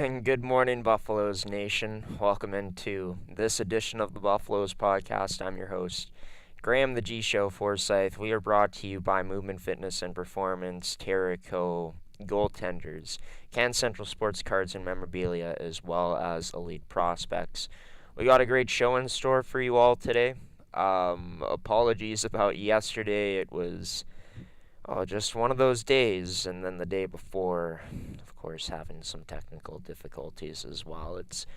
Good morning, Buffaloes Nation. Welcome into this edition of the Buffaloes podcast. I'm your host, Graham the G Show Forsyth. We are brought to you by Movement Fitness and Performance, Terrico, Goaltenders, Can Central Sports Cards and Memorabilia, as well as Elite Prospects. We got a great show in store for you all today. Apologies about yesterday. It was just one of those days, and then the day before, of course, having some technical difficulties as well. It's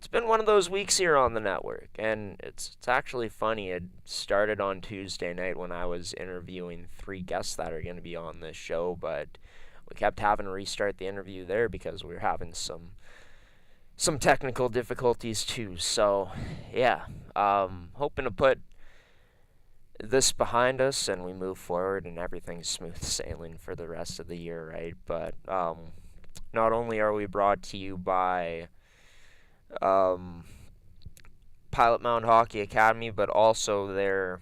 been one of those weeks here on the network, and it's actually funny. It started on Tuesday night when I was interviewing 3 guests that are going to be on this show, but we kept having to restart the interview there because we were having some technical difficulties too. So, yeah, hoping to put this behind us and we move forward and everything's smooth sailing for the rest of the year, right? But not only are we brought to you by Pilot Mound Hockey Academy, but also their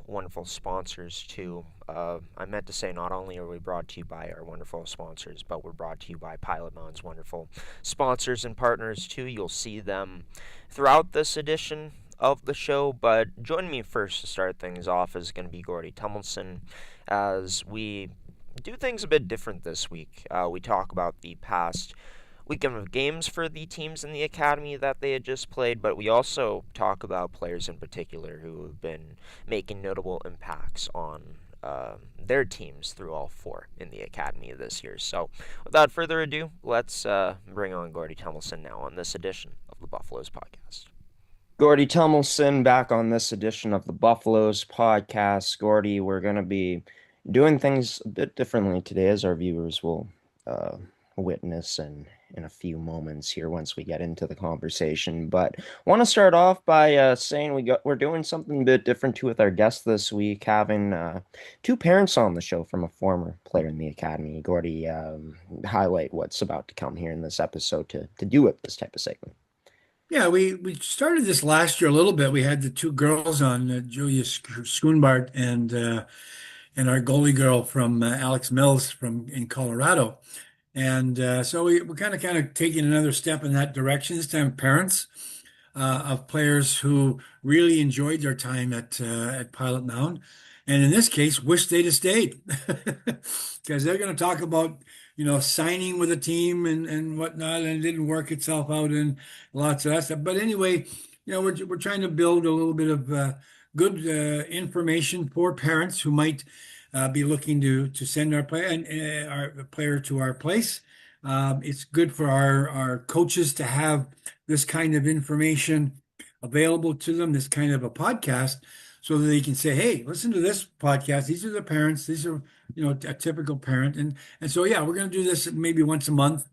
wonderful sponsors too. I meant to say not only are we brought to you by our wonderful sponsors, but we're brought to you by Pilot Mound's wonderful sponsors and partners too. You'll see them throughout this edition of the show, but joining me first to start things off is going to be Gordie Tumilson, as we do things a bit different this week. We talk about the past weekend of games for the teams in the academy that they had just played, but we also talk about players in particular who have been making notable impacts on their teams through all 4 in the academy this year. So without further ado, let's bring on Gordie Tumilson now on this edition of the Buffaloes podcast. Gordie Tumilson back on this edition of the Buffaloes podcast. Gordie, we're going to be doing things a bit differently today, as our viewers will witness in a few moments here once we get into the conversation. But want to start off by saying we're doing something a bit different too with our guest this week, having 2 parents on the show from a former player in the academy. Gordie, highlight what's about to come here in this episode to do with this type of segment. Yeah, we started this last year a little bit. We had the 2 girls on, Julia Schoonbart and our goalie girl from Alex Mills from in Colorado. And so we're kind of taking another step in that direction. This time, parents of players who really enjoyed their time at Pilot Mound, and in this case, wish they'd have stayed, because they're going to talk about signing with a team and whatnot, and it didn't work itself out and lots of that stuff. But anyway, we're trying to build a little bit of good information for parents who might be looking to send our player to our place. It's good for our coaches to have this kind of information available to them, this kind of a podcast, so that they can say, "Hey, listen to this podcast. These are the parents. These are a typical parent." And so yeah, we're going to do this maybe once a month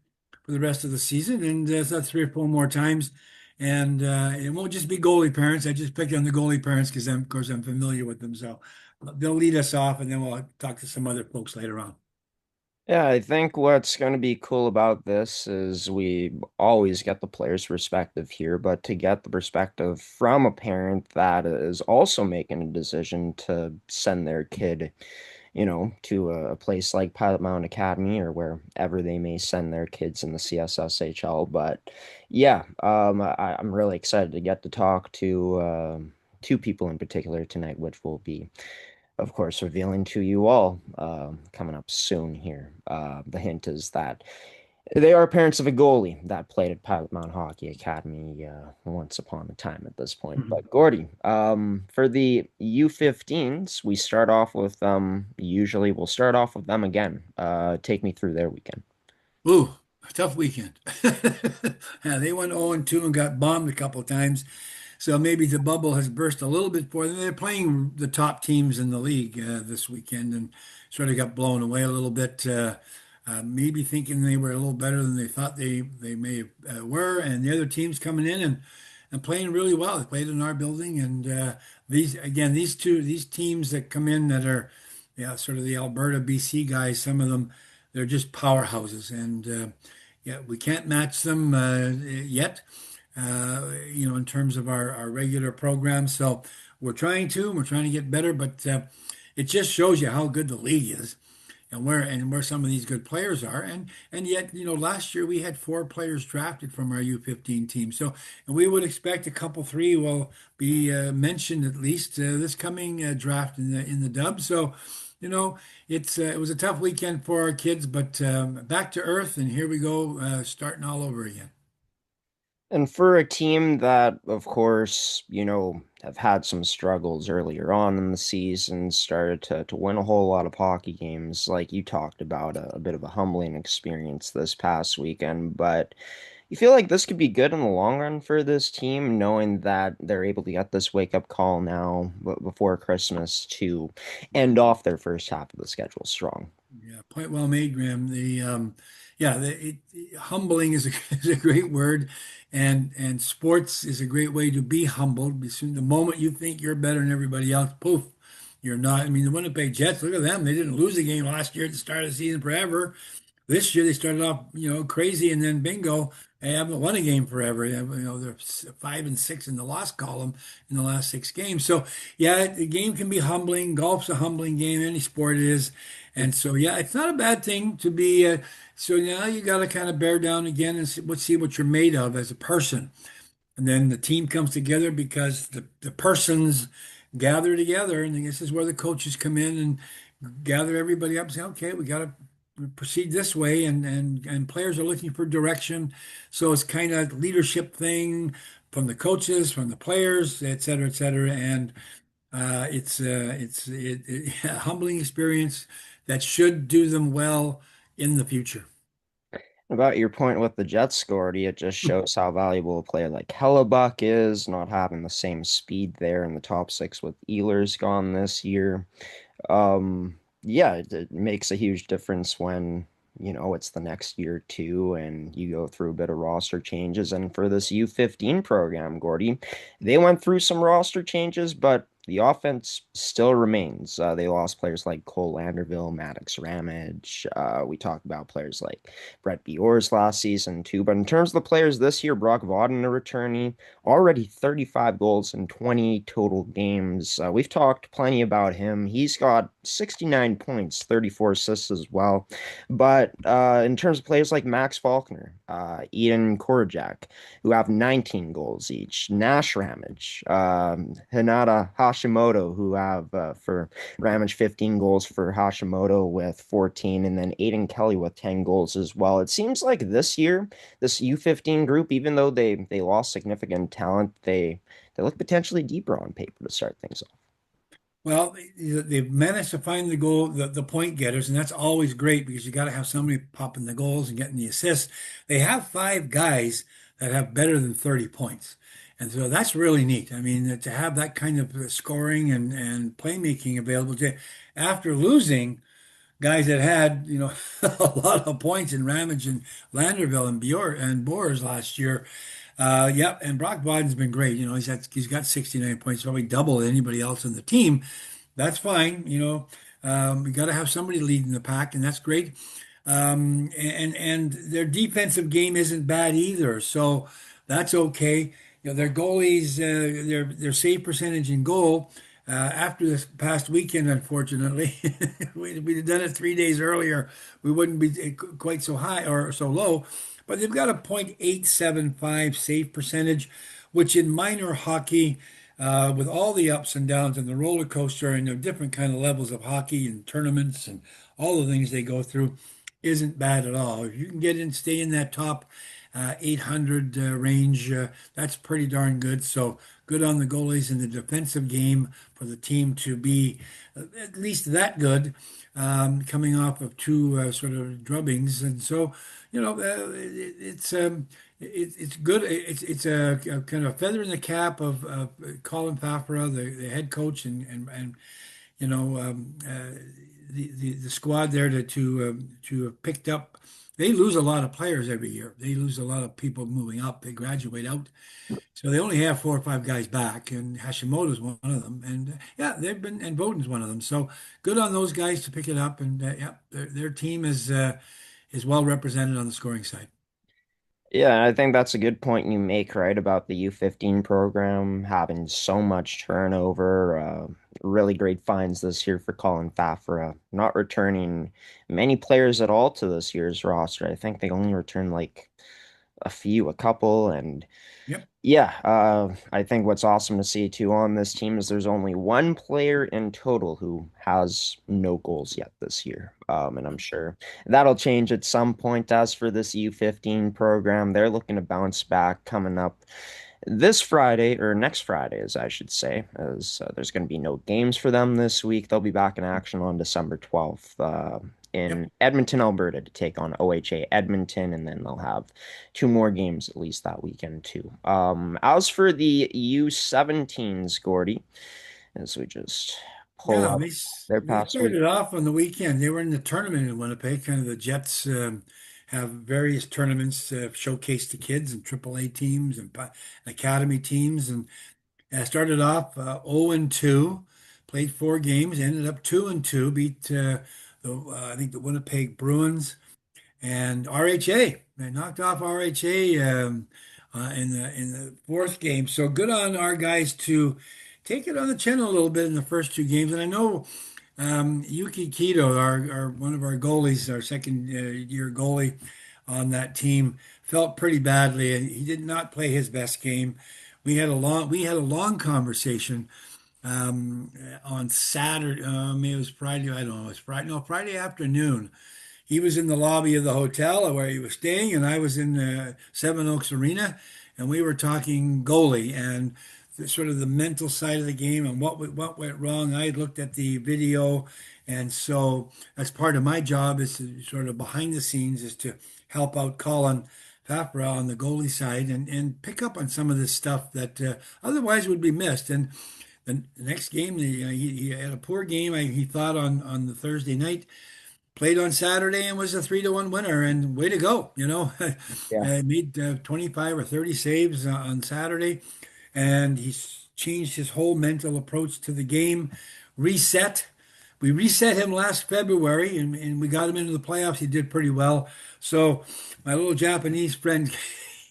for the rest of the season, and that's 3 or 4 more times. And it won't just be goalie parents. I just picked on the goalie parents because of course I'm familiar with them. So they'll lead us off, and then we'll talk to some other folks later on. Yeah, I think what's going to be cool about this is we always get the player's perspective here, but to get the perspective from a parent that is also making a decision to send their kid, to a place like Pilot Mound Academy or wherever they may send their kids in the CSSHL. But yeah, I'm really excited to get to talk to 2 people in particular tonight, which will be, of course, revealing to you all coming up soon here. The hint is that they are parents of a goalie that played at Pilot Mound Hockey Academy once upon a time at this point. But Gordie, for the U15s, we start off with usually we'll start off with them again. Take me through their weekend. Ooh, a tough weekend. Yeah, they went 0-2 and got bombed a couple of times. So maybe the bubble has burst a little bit for them. They're playing the top teams in the league this weekend and sort of got blown away a little bit. Maybe thinking they were a little better than they thought they may have, were. And the other teams coming in and playing really well. They played in our building. And these teams that come in that are, yeah, sort of the Alberta, BC guys, some of them, they're just powerhouses. And yeah, we can't match them yet, in terms of our regular program. So we're trying to get better, but it just shows you how good the league is. and where some of these good players are. And yet, last year we had four players drafted from our U15 team. So, and we would expect a couple three will be mentioned at least this coming draft in the dub. So, it was a tough weekend for our kids, but back to earth, and here we go, starting all over again. And for a team that, of course, have had some struggles earlier on in the season, started to win a whole lot of hockey games, like you talked about, a bit of a humbling experience this past weekend. But you feel like this could be good in the long run for this team, knowing that they're able to get this wake-up call now, before Christmas, to end off their first half of the schedule strong. Yeah, point well made, Graham. Yeah, humbling is a, is a great word, and sports is a great way to be humbled. The moment you think you're better than everybody else, poof, you're not. I mean, the Winnipeg Jets, look at them. They didn't lose a game last year at the start of the season forever. This year they started off, crazy, and then bingo, they haven't won a game forever. They're 5-6 in the loss column in the last six games. So yeah, the game can be humbling. Golf's a humbling game. Any sport is, and so yeah, it's not a bad thing to be. So now you got to kind of bear down again and see what you're made of as a person. And then the team comes together because the persons gather together, and this is where the coaches come in and gather everybody up and say, okay, we got to proceed this way, and players are looking for direction. So it's kind of leadership thing from the coaches, from the players, et cetera, et cetera. And a humbling experience that should do them well in the future. About your point with the Jets, Gordy, it just shows how valuable a player like Hellebuck is, not having the same speed there in the top six with Ehlers gone this year. Yeah, it makes a huge difference when, it's the next year too, and you go through a bit of roster changes. And for this U15 program, Gordy, they went through some roster changes, but the offense still remains. They lost players like Cole Landerville, Maddox Ramage. We talked about players like Brett Biors last season too. But in terms of the players this year, Brock Vaughan, a returnee, already 35 goals in 20 total games. We've talked plenty about him. He's got 69 points, 34 assists as well. But in terms of players like Max Faulkner, Ian Korajak, who have 19 goals each, Nash Ramage, Hinata Hashimoto, who have for Ramage 15 goals, for Hashimoto with 14, and then Aiden Kelly with 10 goals as well. It seems like this year, this U15 group, even though they lost significant talent, they look potentially deeper on paper to start things off. Well, they've managed to find the point getters, and that's always great because you got to have somebody popping the goals and getting the assists. They have five guys that have better than 30 points. And so that's really neat. I mean, to have that kind of scoring and playmaking available after losing guys that had, a lot of points in Ramage and Landerville and Bior and Boers last year. Yep, and Brock Biden's been great. He's got 69 points, probably double anybody else on the team. That's fine. We got to have somebody leading the pack, and that's great. And their defensive game isn't bad either, so that's okay. Their goalies, their save percentage in goal. After this past weekend, unfortunately, we'd have done it 3 days earlier. We wouldn't be quite so high or so low, but they've got a .875 save percentage, which in minor hockey, with all the ups and downs and the roller coaster and the different kind of levels of hockey and tournaments and all the things they go through, isn't bad at all. If you can stay in that top 800 range, that's pretty darn good. So good on the goalies in the defensive game for the team to be at least that good, coming off of two sort of drubbings. And so, it's good. It's a kind of feather in the cap of Colin Fafra, the head coach, and you know the squad there to have picked up. They lose a lot of players every year. They lose a lot of people moving up. They graduate out, so they only have four or five guys back, and Hashimoto's one of them. And yeah, and Bowden's one of them. So good on those guys to pick it up. And yeah, their team is well represented on the scoring side. Yeah, I think that's a good point you make, right, about the U15 program having so much turnover. really great finds this year for Colin Fafra, not returning many players at all to this year's roster. I think they only returned like a couple, and Yep. yeah, I think what's awesome to see too on this team is there's only one player in total who has no goals yet this year. And I'm sure that'll change at some point. As for this U15 program, they're looking to bounce back coming up this Friday, or next Friday, as I should say, as there's going to be no games for them this week. They'll be back in action on December 12th Yep. in Edmonton, Alberta, to take on OHA Edmonton, and then they'll have two more games at least that weekend, too. As for the U17s, Gordie, as we just pull Yeah, up their they past week. started off on the weekend. They were in the tournament in Winnipeg. Kind of the Jets have various tournaments showcase the kids and AAA teams and academy teams. And started off 0 and 2, played 4 games, ended up 2 and 2, beat I think the Winnipeg Bruins and RHA. They knocked off RHA in the fourth game. So good on our guys to take it on the chin a little bit in the first 2 games. And I know Yuki Kito, our one of our goalies, our second year goalie on that team, felt pretty badly, and he did not play his best game. We had a long conversation on Saturday. Maybe it was Friday. I don't know. It was Friday. No, Friday afternoon. He was in the lobby of the hotel where he was staying, and I was in Seven Oaks Arena, and we were talking goalie and sort of the mental side of the game and what went wrong. I had looked at the video, and so that's part of my job is to sort of behind the scenes is to help out Colin Fafra on the goalie side and pick up on some of this stuff that otherwise would be missed. And the next game, he had a poor game. He thought on the Thursday night. Played on Saturday and was a 3-1 winner, and way to go, Yeah. Made 25 or 30 saves on Saturday, and he's changed his whole mental approach to the game. Reset. We reset him last February, and we got him into the playoffs. He did pretty well. So my little Japanese friend,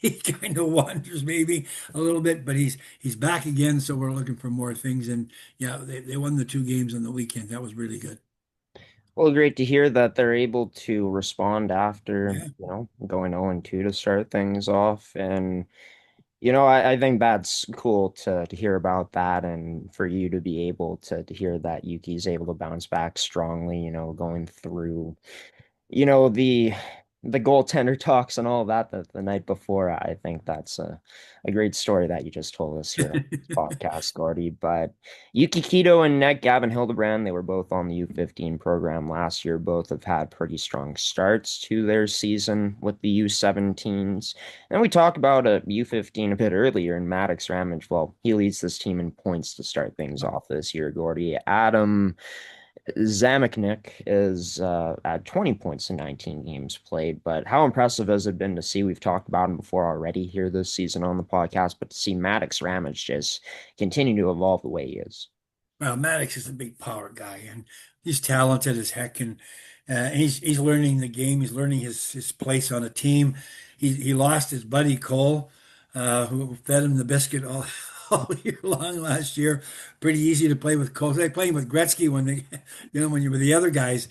he kind of wanders maybe a little bit, but he's back again. So we're looking for more things. And yeah, they won the 2 games on the weekend. That was really good. Well, great to hear that they're able to respond after, Yeah. going 0-2 to start things off. And I think that's cool to hear about that, and for you to be able to hear that Yuki's able to bounce back strongly, going through the goaltender talks and all that the night before. I think that's a great story that you just told us here on this podcast, Gordy. But Yuki Kito and Net Gavin Hildebrand, they were both on the U15 program last year. Both have had pretty strong starts to their season with the U17s. And we talked about a U15 a bit earlier, in Maddox Ramage. Well, he leads this team in points to start things off this year, Gordy. Adam Zameknik is at 20 points in 19 games played, but how impressive has it been to see? We've talked about him before already here this season on the podcast, but to see Maddox Ramage just continue to evolve the way he is. Well, Maddox is a big power guy, and he's talented as heck, and he's learning the game. He's learning his place on a team. He lost his buddy Cole, who fed him the biscuit all all year long last year. Pretty easy to play with Cole. They playing with Gretzky when they, when you were the other guys.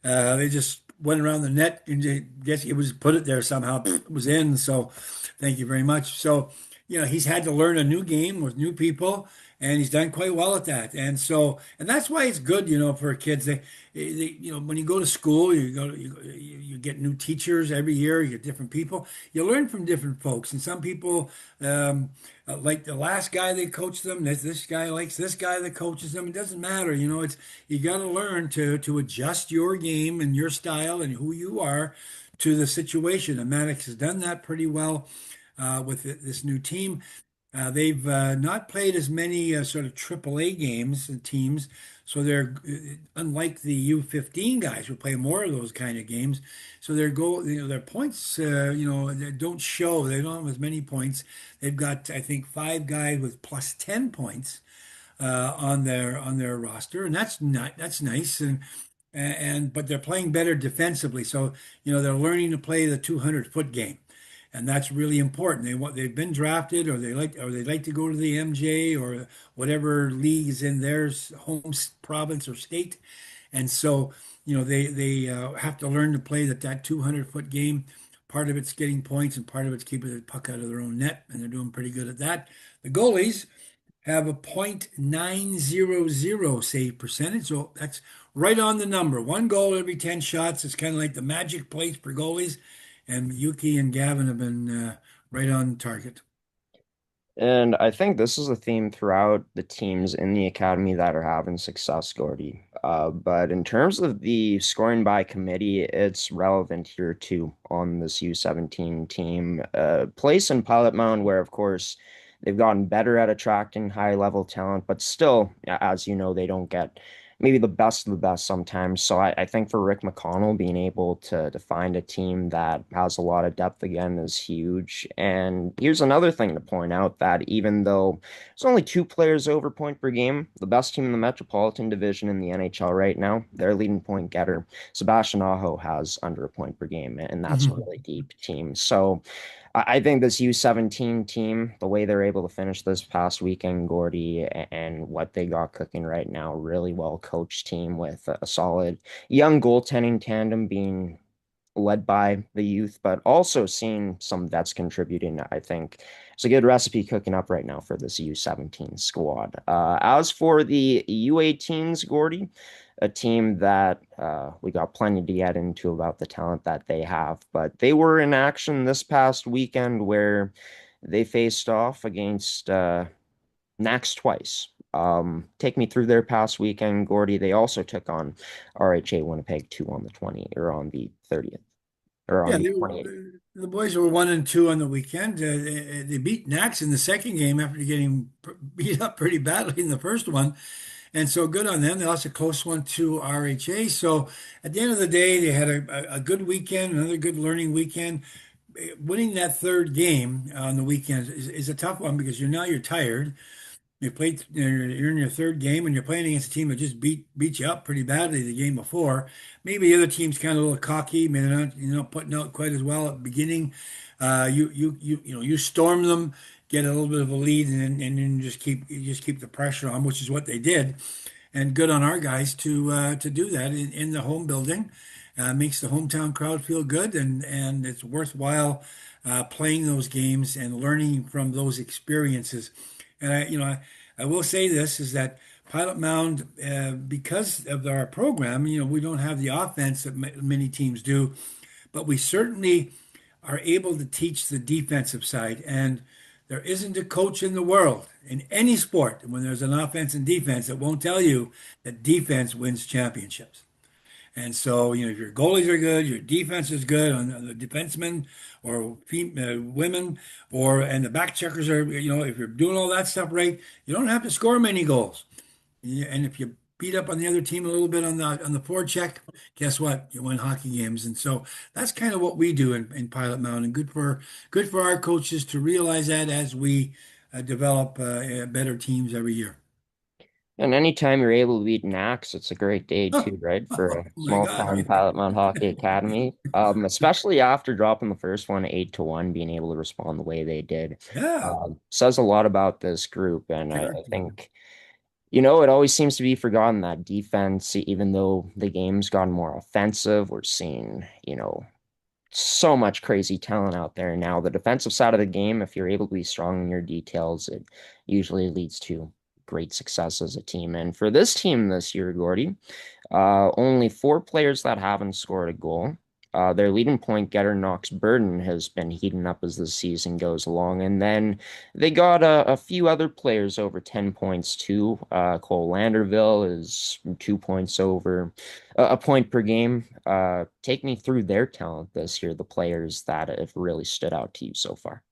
They just went around the net and guess it was put it there somehow. It was in. So thank you very much. So, he's had to learn a new game with new people, and he's done quite well at that. And so, and that's why it's good, for kids. When you go to school, you get new teachers every year. You get different people. You learn from different folks, and some people like the last guy that coached them. This guy likes this guy that coaches them. It doesn't matter, it's you got to learn to adjust your game and your style and who you are to the situation. And Maddox has done that pretty well with this new team. They've not played as many sort of AAA games and teams, so they're unlike the U15 guys who play more of those kind of games. So their points, they don't show. They don't have as many points. They've got, I think, 5 guys with plus 10 points on their roster, and that's nice. And but they're playing better defensively, so they're learning to play the 200-foot game. and that's really important. They've been drafted, or they like to go to the MJ or whatever league is in their home province or state, and so they have to learn to play that 200-foot game. Part of it's getting points, and part of it's keeping the puck out of their own net, and they're doing pretty good at that. The goalies have a .900 save percentage. So that's right on the number. One goal every 10 shots is kind of like the magic place for goalies. And Yuki and Gavin have been right on target. And I think this is a theme throughout the teams in the academy that are having success, Gordy. But in terms of the scoring by committee, it's relevant here too on this U17 team. Place in Pilot Mound, where of course they've gotten better at attracting high level talent, but still, as you know, they don't get maybe the best of the best sometimes. So I think for Rick McConnell, being able to find a team that has a lot of depth again is huge. And here's another thing to point out that even though there's only two players over point per game, the best team in the Metropolitan Division in the NHL right now, their leading point getter, Sebastian Aho, has under a point per game, and that's a Mhm. really deep team. So I think this U17 team, the way they're able to finish this past weekend, Gordy, and what they got cooking right now, really well coached team with a solid young goaltending tandem being led by the youth, but also seeing some vets contributing. I think it's a good recipe cooking up right now for this U17 squad. As for the U18s, Gordy, a team that we got plenty to get into about the talent that they have, but they were in action this past weekend where they faced off against Nax twice. Take me through their past weekend, Gordy. They also took on RHA Winnipeg 2 on the 20 or on the 30th or on Yeah, the 28th. the boys were 1-2 on the weekend. They beat Nax in the second game after getting beat up pretty badly in the first one. And so good on them. They lost a close one to RHA. So at the end of the day, they had a good weekend, another good learning weekend. Winning that third game on the weekend is a tough one because you're tired. You're in your third game and you're playing against a team that just beat you up pretty badly the game before. Maybe the other team's kind of a little cocky, maybe not putting out quite as well at the beginning. You storm them, get a little bit of a lead, and then you just keep the pressure on, which is what they did. And good on our guys to do that in the home building. Makes the hometown crowd feel good, and it's worthwhile playing those games and learning from those experiences. And I will say this is that Pilot Mound, because of our program, we don't have the offense that many teams do, but we certainly are able to teach the defensive side. And there isn't a coach in the world in any sport when there's an offense and defense that won't tell you that defense wins championships. And so, if your goalies are good, your defense is good on the defensemen or women, and the back checkers are, if you're doing all that stuff right, you don't have to score many goals. Yeah, and if you beat up on the other team a little bit on the forecheck, guess what? You win hockey games. And so that's kind of what we do in Pilot Mountain. Good for our coaches to realize that as we develop better teams every year. And anytime you're able to beat an axe, it's a great day Oh, too, right? For oh a my small God. town Pilot Mound Hockey Academy. Especially after dropping the first one 8-1, being able to respond the way they did. Yeah, Says a lot about this group. And I character. think, it always seems to be forgotten that defense, even though the game's gotten more offensive, we're seeing, so much crazy talent out there now. The defensive side of the game, if you're able to be strong in your details, it usually leads to great success as a team. And for this team this year, Gordy, only four players that haven't scored a goal. Their leading point getter, Knox Burden, has been heating up as the season goes along. And then they got a few other players over 10 points too. Cole Landerville is 2 points over a point per game. Take me through their talent this year, the players that have really stood out to you so far.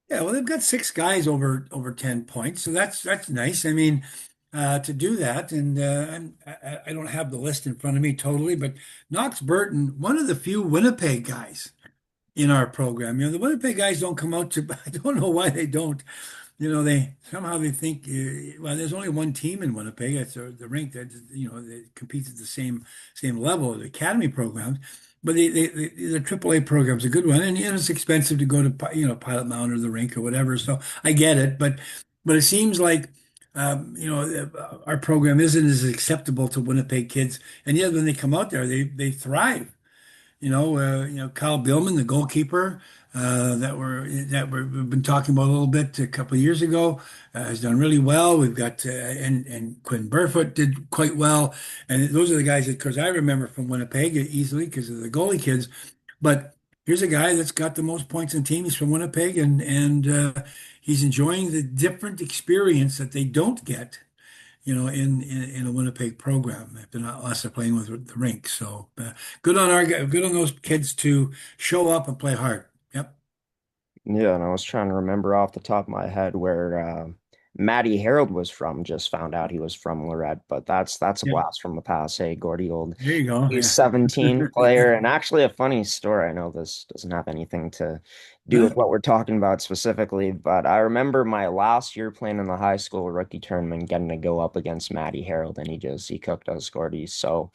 Yeah, well, they've got six guys over 10 points, so that's nice. I mean, to do that, and I don't have the list in front of me totally, but Knox Burton, one of the few Winnipeg guys in our program. The Winnipeg guys don't come out to. I don't know why they don't. They think, well, there's only one team in Winnipeg. It's the rink that that competes at the same level of the academy programs. but the AAA program's a good one, and it's expensive to go to Pilot Mountain or the rink or whatever. So I get it, but it seems like our program isn't as acceptable to Winnipeg kids, and yet when they come out there, they thrive. Kyle Beilman, the goalkeeper, we've been talking about a little bit a couple of years ago, has done really well. We've got and Quinn Burfoot did quite well, and those are the guys that, of course, I remember from Winnipeg easily because of the goalie kids. But here's a guy that's got the most points in team. He's from Winnipeg, and he's enjoying the different experience that they don't get in a Winnipeg program if they're not unless they're playing with the rink. So good on those kids to show up and play hard. Yep. Yeah, and I was trying to remember off the top of my head where Matty Harold was from. Just found out he was from Lorette, but that's a Yeah. blast from the past. Hey, Gordie, old There you go. he's Yeah. 17 player, and actually a funny story. I know this doesn't have anything to do with what we're talking about specifically, but I remember my last year playing in the high school rookie tournament, getting to go up against Matty Harold, and he cooked us, Gordie. So.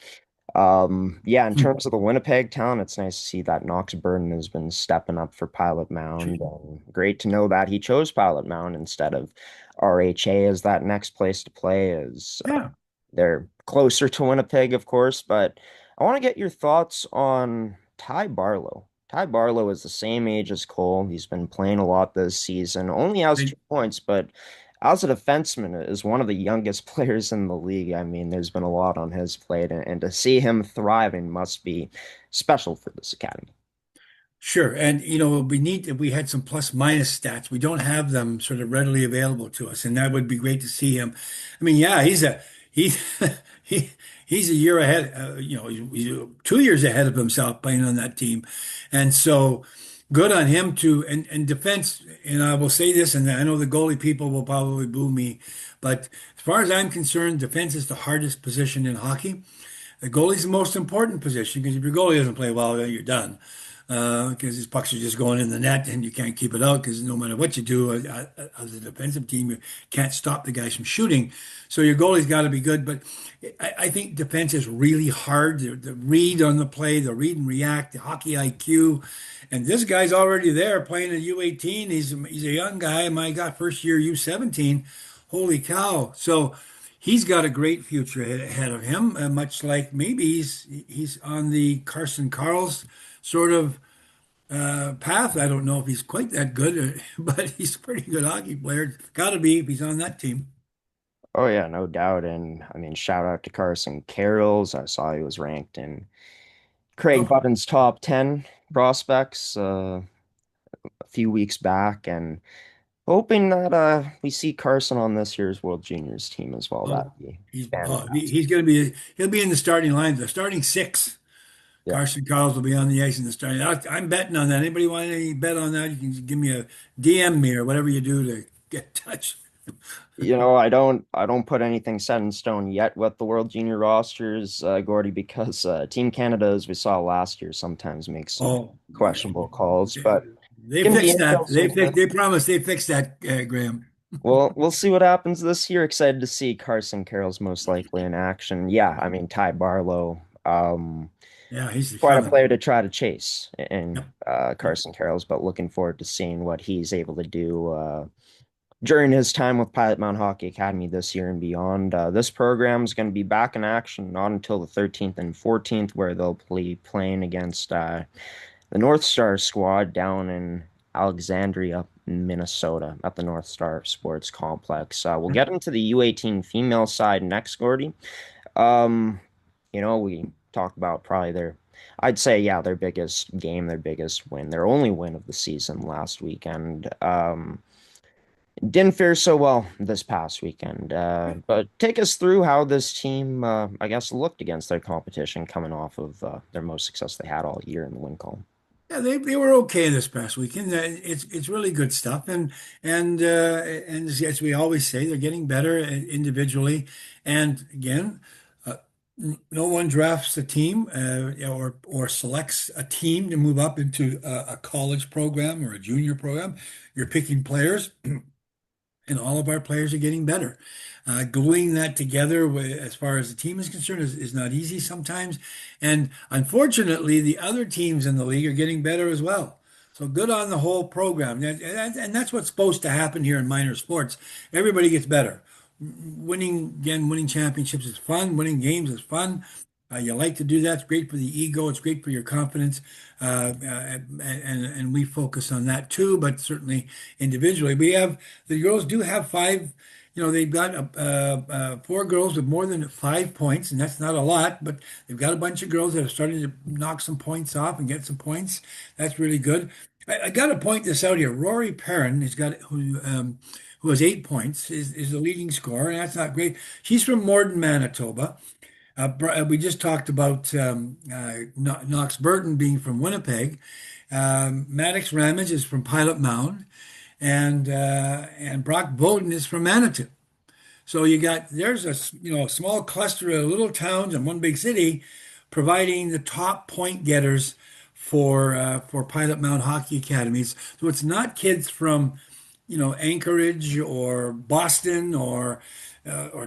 Yeah, in terms of the Winnipeg talent, it's nice to see that Knox Burton has been stepping up for Pilot Mound. And great to know that he chose Pilot Mound instead of RHA as that next place to play, as Yeah. they're closer to Winnipeg, of course. But I want to get your thoughts on Ty Barlow. Ty Barlow is the same age as Cole. He's been playing a lot this season, only has I- 2 points, but as a defenseman, is one of the youngest players in the league. I mean, there's been a lot on his plate, and to see him thriving must be special for this academy. Sure. And, we need if we had some plus minus stats. We don't have them sort of readily available to us. And that would be great to see him. I mean, yeah, he, he, he's a year ahead, he's 2 years ahead of himself playing on that team. And so good on him too. And defense, and I will say this, and I know the goalie people will probably boo me, but as far as I'm concerned, defense is the hardest position in hockey. The goalie's the most important position because if your goalie doesn't play well, then you're done. Because his pucks are just going in the net and you can't keep it out because no matter what you do as a defensive team, you can't stop the guys from shooting. So your goalie's got to be good. But I think defense is really hard. The read on the play, the read and react, the hockey IQ. And this guy's already there playing at U18. He's a young guy. My God, first year U17. Holy cow. So he's got a great future ahead of him, much like maybe he's on the Carson Carls sort of path. I don't know if he's quite that good, but he's a pretty good hockey player. Got to be if he's on that team. Oh yeah, no doubt. And I mean, shout out to Carson Carrolls. I saw he was ranked in Craig Oh, Button's top 10 prospects a few weeks back, and hoping that we see Carson on this year's World Juniors team as well. That'd oh, be he's oh, fantastic. he's going to be he'll be in the starting line, the starting six. Yeah. Carson Carls will be on the ice in the starting. I'm betting on that. Anybody want any bet on that? You can give me a DM me or whatever you do to get in touch. I don't put anything set in stone yet with the World Junior rosters, Gordy, because Team Canada, as we saw last year, sometimes makes some Oh, questionable calls, they, but they can be fixed that. interesting. They promised they fixed that, Graham. Well, we'll see what happens this year. Excited to see Carson Carroll's most likely in action. Yeah, I mean Ty Barlow, Yeah, he's quite a coming. player to try to chase in Yep. Yep. Carson Carroll's, but looking forward to seeing what he's able to do during his time with Pilot Mountain Hockey Academy this year and beyond. This program is going to be back in action not until the 13th and 14th, where they'll be playing against the North Star squad down in Alexandria, Minnesota, at the North Star Sports Complex. We'll get into the U18 female side next, Gordy. Um, we talk about probably I'd say, yeah, their biggest game, their biggest win, their only win of the season last weekend. Didn't fare so well this past weekend. But take us through how this team, I guess, looked against their competition coming off of their most success they had all year in the win column. Yeah, they were okay this past weekend. It's really good stuff, and as we always say, they're getting better individually. And again, uh, no one drafts a team or selects a team to move up into a college program or a junior program. You're picking players. and all of our players are getting better. Gluing that together, as far as the team is concerned, is not easy sometimes. And unfortunately, the other teams in the league are getting better as well. So good on the whole program. And that's what's supposed to happen here in minor sports. Everybody gets better. Winning championships is fun. Winning games is fun. You like to do that. It's great for the ego. It's great for your confidence. And we focus on that too, but certainly individually. The girls do have five, they've got four girls with more than 5 points, and that's not a lot, but they've got a bunch of girls that are starting to knock some points off and get some points. That's really good. I got to point this out here. Rory Perrin who has 8 points, is the leading scorer, and that's not great. She's from Morden, Manitoba. We just talked about Knox Burton being from Winnipeg. Maddox Ramage is from Pilot Mound, and Brock Bowden is from Manitou. So there's a small cluster of little towns and one big city providing the top point getters for Pilot Mound Hockey Academies. So it's not kids from Anchorage or Boston or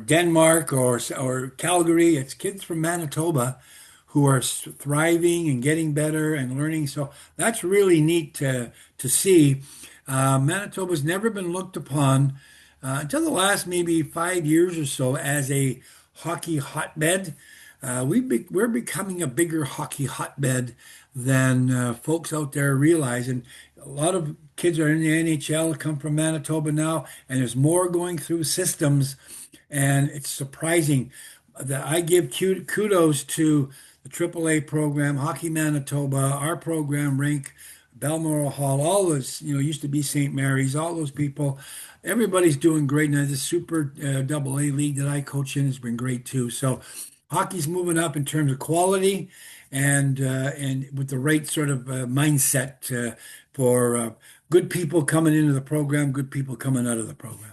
Denmark or Calgary. It's kids from Manitoba who are thriving and getting better and learning. So that's really neat to see. Manitoba's never been looked upon until the last maybe 5 years or so as a hockey hotbed. We're becoming a bigger hockey hotbed than folks out there realize. And a lot of kids are in the NHL, come from Manitoba now, and there's more going through systems. And it's surprising that I give kudos to the AAA program, Hockey Manitoba, our program, Rink, Balmoral Hall, all those, used to be St. Mary's, all those people. Everybody's doing great. Now, the Super Double A league that I coach in has been great too. So, hockey's moving up in terms of quality and with the right sort of mindset for good people coming into the program, good people coming out of the program.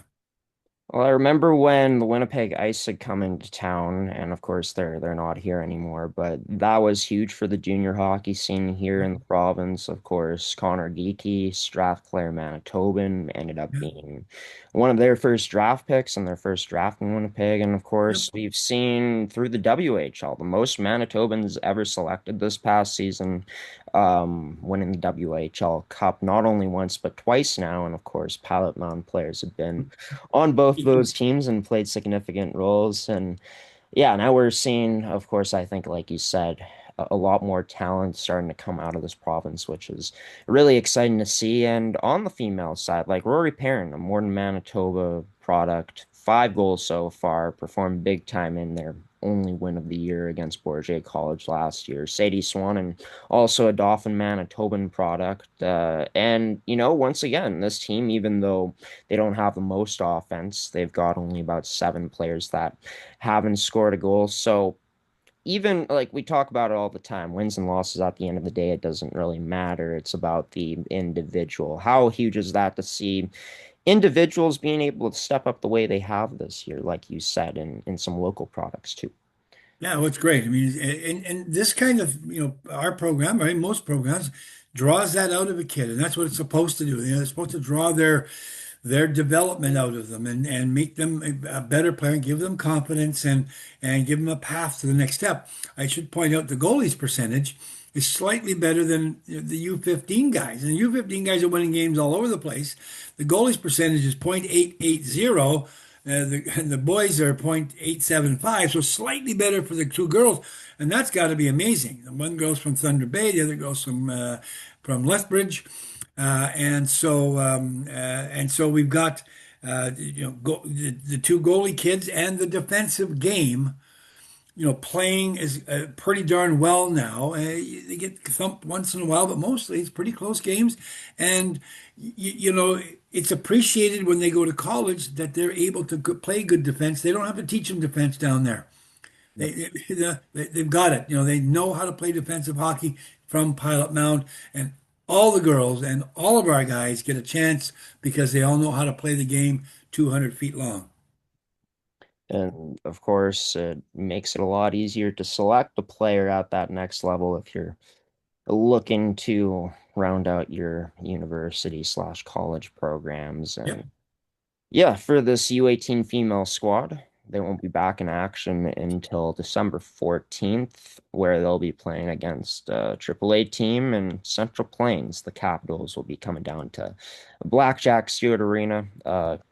Well, I remember when the Winnipeg Ice had come into town, and of course they're not here anymore, but that was huge for the junior hockey scene here in the province. Of course, Connor Geeky, Strathclair Manitoban, ended up Yeah. being one of their first draft picks and their first draft in Winnipeg. And of Yep. course, we've seen through the WHL, the most Manitobans ever selected this past season, winning the WHL Cup not only once but twice now. And of course, Pilot Mound players have been on both those teams and played significant roles. And yeah, now we're seeing, of course, I think, like you said, a lot more talent starting to come out of this province, which is really exciting to see. And on the female side, like Rory Perrin, a Morden, Manitoba product, 5 goals so far, performed big time in their only win of the year against Bourget College last year. Sadie Swann, also a Dauphin Manitoban product. And, once again, this team, even though they don't have the most offense, they've got only about 7 players that haven't scored a goal. So even like we talk about it all the time, wins and losses at the end of the day, it doesn't really matter. It's about the individual. How huge is that to see individuals being able to step up the way they have this year, like you said, in some local products too? Yeah, well, it's great. I mean, and this kind of, our program, right, most programs draws that out of a kid, and that's what it's supposed to do. It's supposed to draw their development out of them and make them a better player and give them confidence and give them a path to the next step. I should point out the goalies percentage is slightly better than the U15 guys. And the U15 guys are winning games all over the place. The goalies percentage is .880. And the boys are .875, so slightly better for the two girls, and that's got to be amazing. The one girl's from Thunder Bay, the other girl's from Lethbridge, and so we've got the two goalie kids and the defensive game, playing is pretty darn well now. They get thumped once in a while, but mostly it's pretty close games. And, it's appreciated when they go to college that they're able to play good defense. They don't have to teach them defense down there. They've got it. They know how to play defensive hockey from Pilot Mound. And all the girls and all of our guys get a chance because they all know how to play the game 200 feet long. And of course, it makes it a lot easier to select a player at that next level if you're looking to round out your university slash college programs. Yep. And Yeah, for this U18 female squad, they won't be back in action until December 14th, where they'll be playing against a AAA team in Central Plains. The Capitals will be coming down to Blackjack Stewart Arena.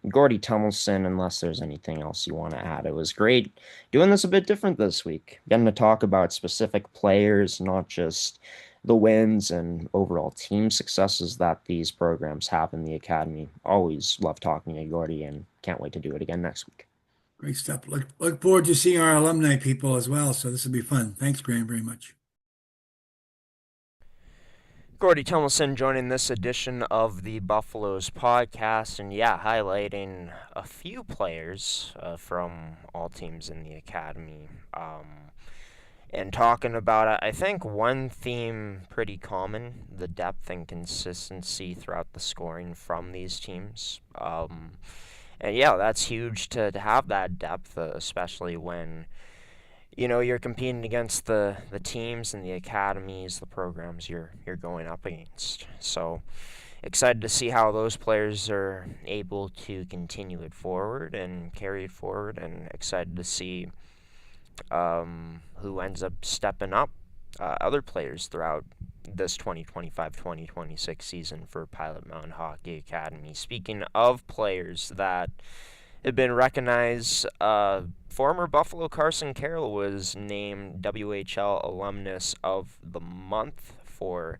Gordie Tumilson, unless there's anything else you want to add. It was great doing this a bit different this week, getting to talk about specific players, not just the wins and overall team successes that these programs have in the academy. Always love talking to you, Gordy, and can't wait to do it again next week. Great stuff. Look forward to seeing our alumni people as well. So this will be fun. Thanks, Graham, very much. Gordie Tumilson joining this edition of the Buffaloes podcast, and yeah, highlighting a few players from all teams in the academy. And talking about, I think, one theme pretty common, the depth and consistency throughout the scoring from these teams. And yeah, that's huge to have that depth, especially when you're competing against the teams and the academies, the programs you're going up against. So excited to see how those players are able to continue it forward and carry it forward, and excited to see who ends up stepping up, other players throughout this 2025-2026 season for Pilot Mountain Hockey Academy. Speaking of players that have been recognized, former Buffalo Carson Carroll was named WHL Alumnus of the Month for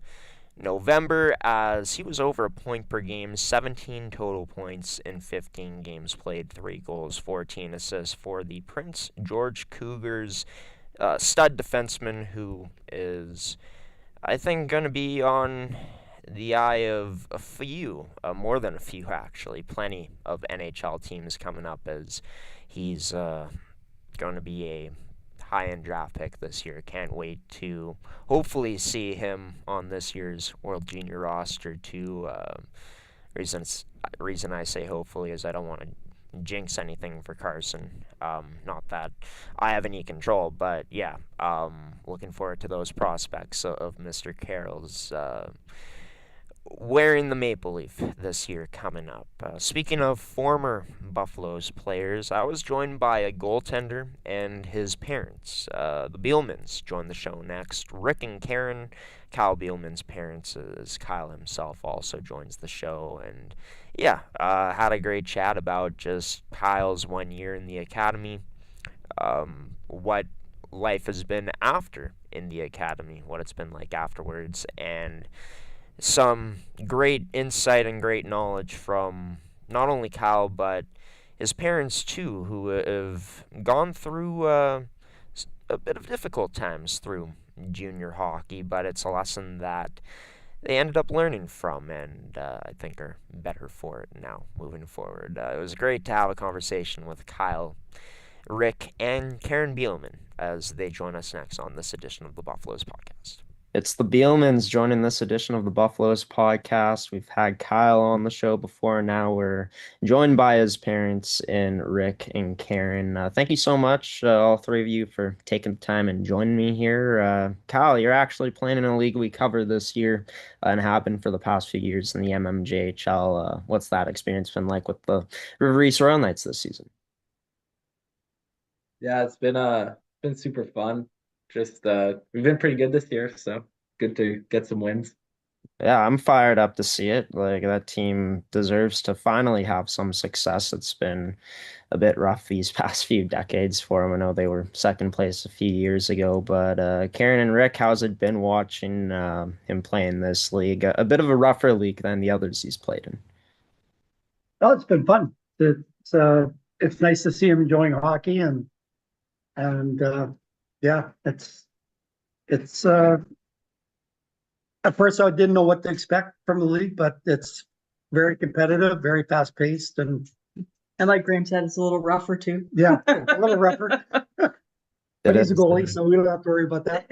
November, as he was over a point per game, 17 total points in 15 games played, 3 goals, 14 assists for the Prince George Cougars. Stud defenseman who is, I think, going to be on the eye of a few, more than a few actually, plenty of NHL teams coming up, as he's going to be a high-end draft pick this year. Can't wait to hopefully see him on this year's World Junior roster too. Reason I say hopefully is I don't want to jinx anything for Carson. Not that I have any control, but yeah, looking forward to those prospects of Mr. Carroll's wearing the maple leaf this year coming up. Speaking of former Buffaloes players, I was joined by a goaltender and his parents. The Beilmans joined the show next. Rick and Karen, Kyle Beilman's parents, as Kyle himself also joins the show. And yeah, had a great chat about just Kyle's 1 year in the academy, what life has been after in the academy, what it's been like afterwards, and some great insight and great knowledge from not only Kyle, but his parents too, who have gone through a bit of difficult times through junior hockey, but it's a lesson that they ended up learning from, and I think are better for it now moving forward. It was great to have a conversation with Kyle, Rick, and Karen Beilman as they join us next on this edition of the Buffaloes podcast. It's the Beelmans joining this edition of the Buffaloes podcast. We've had Kyle on the show before. Now we're joined by his parents in Rick and Karen. Thank you so much, all three of you, for taking the time and joining me here. Kyle, you're actually playing in a league we cover this year and have been for the past few years in the MMJHL. What's that experience been like with the River East Royal Knights this season? Yeah, it's been super fun. Just we've been pretty good this year, so good to get some wins. Yeah, I'm fired up to see it. Like, that team deserves to finally have some success. It's been a bit rough these past few decades for them. I know they were second place a few years ago, but Karen and Rick, how's it been watching him play in this league? A bit of a rougher league than the others he's played in. Oh, it's been fun. It's nice to see him enjoying hockey and yeah, it's at first I didn't know what to expect from the league, but it's very competitive, very fast paced, and like Graham said, it's a little rougher too. yeah, a little rougher. But he's a goalie, so we don't have to worry about that.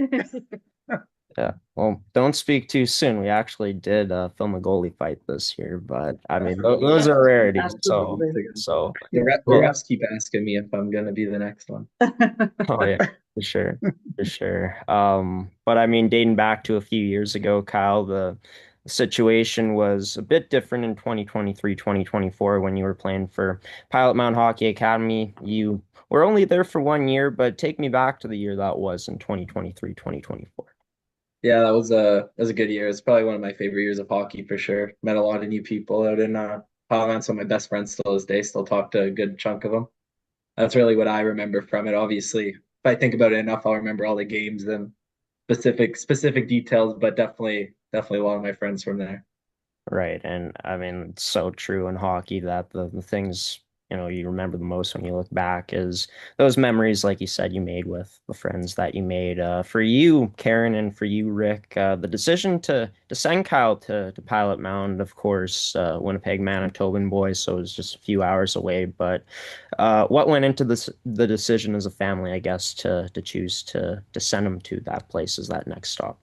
Yeah, well, don't speak too soon. We actually did film a goalie fight this year, but I mean, those are rarities. So The refs keep asking me if I'm gonna be the next one. oh yeah, for sure, for sure. But I mean, dating back to a few years ago, Kyle, the situation was a bit different in 2023, 2024 when you were playing for Pilot Mound Hockey Academy. You were only there for 1 year, but take me back to the year that was in 2023, 2024. Yeah, that was a good year. It's probably one of my favorite years of hockey for sure. Met a lot of new people out in Thailand. Some of my best friends still this day. Still talk to a good chunk of them. That's really what I remember from it. Obviously, if I think about it enough, I'll remember all the games and specific details. But definitely a lot of my friends from there. Right. And I mean, it's so true in hockey that the things, you remember the most when you look back is those memories, like you said, you made with the friends that you made. For you, Karen, and for you, Rick, the decision to send Kyle to Pilot Mound, of course, Winnipeg, Manitoban boy, so it was just a few hours away. But what went into the decision as a family, I guess, to choose to send him to that place as that next stop?